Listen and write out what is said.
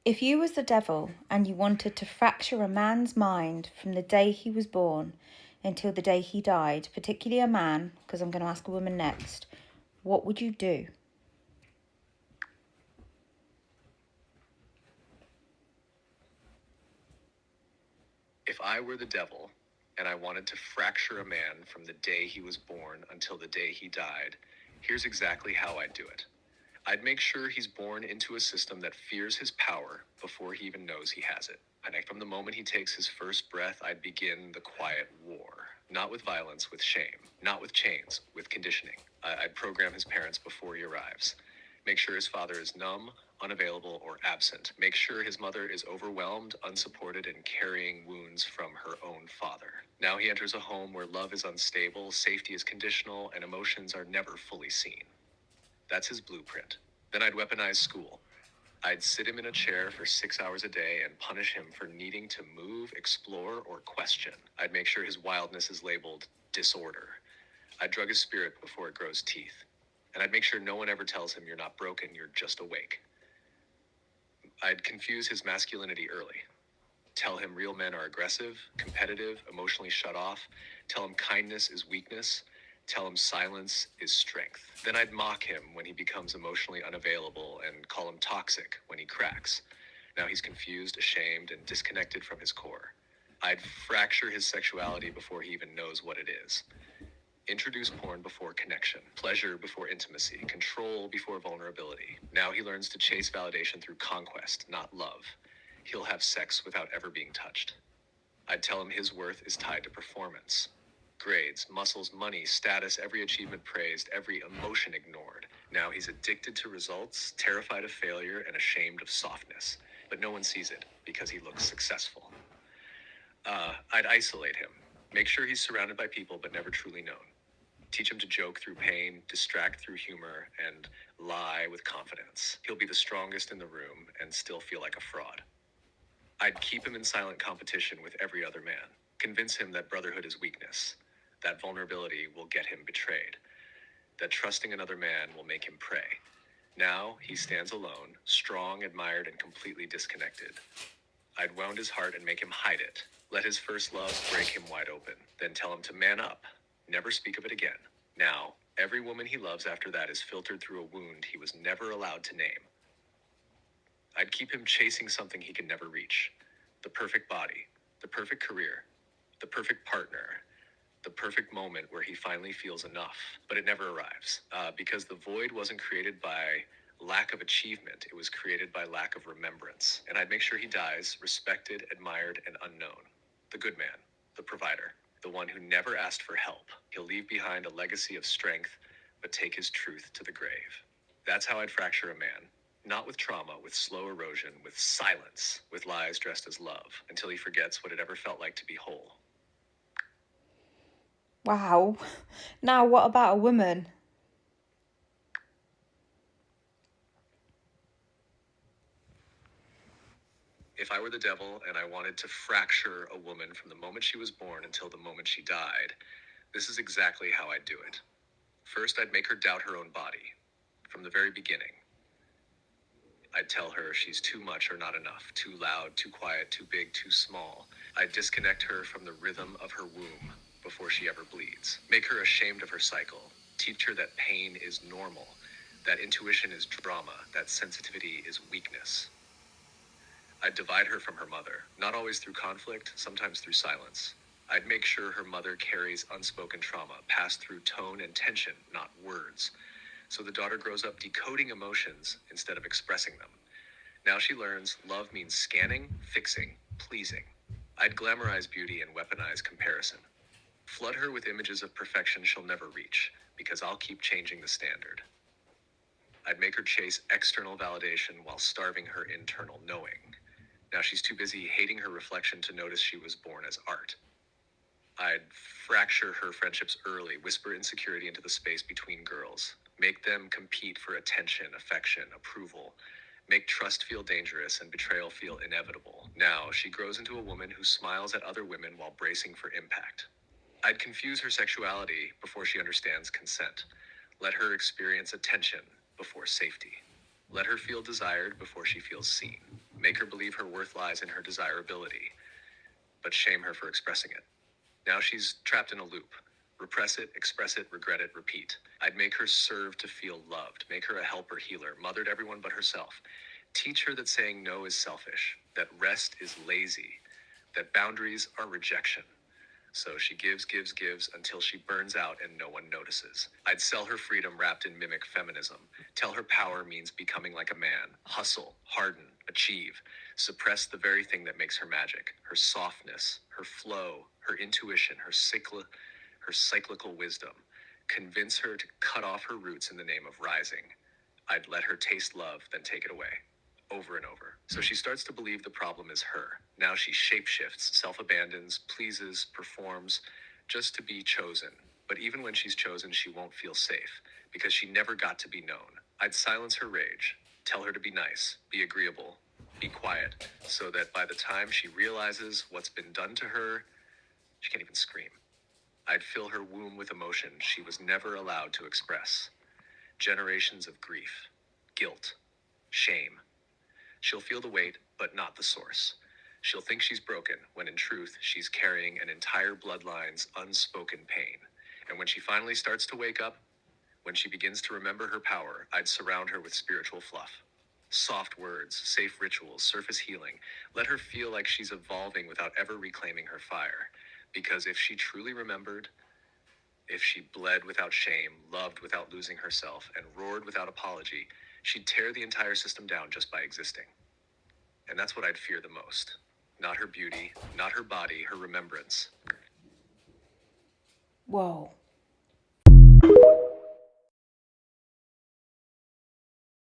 If you was the devil and you wanted to fracture a man's mind from the day he was born until the day he died, particularly a man, because I'm going to ask a woman next, what would you do? If I were the devil and I wanted to fracture a man from the day he was born until the day he died, here's exactly how I'd do it. I'd make sure he's born into a system that fears his power before he even knows he has it. And from the moment he takes his first breath, I'd begin the quiet war. Not with violence, with shame. Not with chains, with conditioning. I'd program his parents before he arrives. Make sure his father is numb, unavailable, or absent. Make sure his mother is overwhelmed, unsupported, and carrying wounds from her own father. Now he enters a home where love is unstable, safety is conditional, and emotions are never fully seen. That's his blueprint. Then I'd weaponize school. I'd sit him in a chair for 6 hours a day and punish him for needing to move, explore, or question. I'd make sure his wildness is labeled disorder. I'd drug his spirit before it grows teeth. And I'd make sure no one ever tells him you're not broken, you're just awake. I'd confuse his masculinity early. Tell him real men are aggressive, competitive, emotionally shut off. Tell him kindness is weakness. Tell him silence is strength. Then I'd mock him when he becomes emotionally unavailable and call him toxic when he cracks. Now he's confused, ashamed, and disconnected from his core. I'd fracture his sexuality before he even knows what it is. Introduce porn before connection, pleasure before intimacy, control before vulnerability. Now he learns to chase validation through conquest, not love. He'll have sex without ever being touched. I'd tell him his worth is tied to performance. Grades, muscles, money, status, every achievement praised, every emotion ignored. Now he's addicted to results, terrified of failure, and ashamed of softness. But no one sees it because he looks successful. I'd isolate him. Make sure he's surrounded by people but never truly known. Teach him to joke through pain, distract through humor, and lie with confidence. He'll be the strongest in the room and still feel like a fraud. I'd keep him in silent competition with every other man. Convince him that brotherhood is weakness, that vulnerability will get him betrayed, that trusting another man will make him prey. Now he stands alone, strong, admired, and completely disconnected. I'd wound his heart and make him hide it. Let his first love break him wide open. Then tell him to man up. Never speak of it again. Now, every woman he loves after that is filtered through a wound he was never allowed to name. I'd keep him chasing something he could never reach. The perfect body, the perfect career, the perfect partner, the perfect moment where he finally feels enough, but it never arrives. Because the void wasn't created by lack of achievement, it was created by lack of remembrance. And I'd make sure he dies respected, admired, and unknown. The good man, the provider, the one who never asked for help. He'll leave behind a legacy of strength, but take his truth to the grave. That's how I'd fracture a man. Not with trauma, with slow erosion, with silence, with lies dressed as love, until he forgets what it ever felt like to be whole. Wow. Now, what about a woman? If I were the devil and I wanted to fracture a woman from the moment she was born until the moment she died, this is exactly how I'd do it. First, I'd make her doubt her own body. From the very beginning, I'd tell her she's too much or not enough, too loud, too quiet, too big, too small. I'd disconnect her from the rhythm of her womb before she ever bleeds. Make her ashamed of her cycle. Teach her that pain is normal, that intuition is drama, that sensitivity is weakness. I'd divide her from her mother, not always through conflict, sometimes through silence. I'd make sure her mother carries unspoken trauma, passed through tone and tension, not words. So the daughter grows up decoding emotions instead of expressing them. Now she learns love means scanning, fixing, pleasing. I'd glamorize beauty and weaponize comparison. Flood her with images of perfection she'll never reach, because I'll keep changing the standard. I'd make her chase external validation while starving her internal knowing. Now she's too busy hating her reflection to notice she was born as art. I'd fracture her friendships early, whisper insecurity into the space between girls, make them compete for attention, affection, approval, make trust feel dangerous and betrayal feel inevitable. Now she grows into a woman who smiles at other women while bracing for impact. I'd confuse her sexuality before she understands consent. Let her experience attention before safety. Let her feel desired before she feels seen. make her believe her worth lies in her desirability, but shame her for expressing it. Now she's trapped in a loop. Repress it, express it, regret it, repeat. I'd make her serve to feel loved, make her a helper healer, mothered everyone but herself. Teach her that saying no is selfish, that rest is lazy, that boundaries are rejection. So she gives, gives, gives until she burns out and no one notices. I'd sell her freedom wrapped in mimic feminism. Tell her power means becoming like a man. Hustle, harden, achieve. Suppress the very thing that makes her magic. Her softness, her flow, her intuition, her cyclical wisdom. Convince her to cut off her roots in the name of rising. I'd let her taste love, then take it away. Over and over. So she starts to believe the problem is her. Now she shapeshifts, self-abandons, pleases, performs, just to be chosen. But even when she's chosen, she won't feel safe, because she never got to be known. I'd silence her rage, tell her to be nice, be agreeable, be quiet, so that by the time she realizes what's been done to her, she can't even scream. I'd fill her womb with emotion she was never allowed to express. Generations of grief, guilt, shame. She'll feel the weight, but not the source. She'll think she's broken, when in truth, she's carrying an entire bloodline's unspoken pain. And when she finally starts to wake up, when she begins to remember her power, I'd surround her with spiritual fluff. Soft words, safe rituals, surface healing. Let her feel like she's evolving without ever reclaiming her fire. Because if she truly remembered, if she bled without shame, loved without losing herself, and roared without apology, she'd tear the entire system down just by existing. And that's what I'd fear the most. Not her beauty, not her body, her remembrance. Whoa.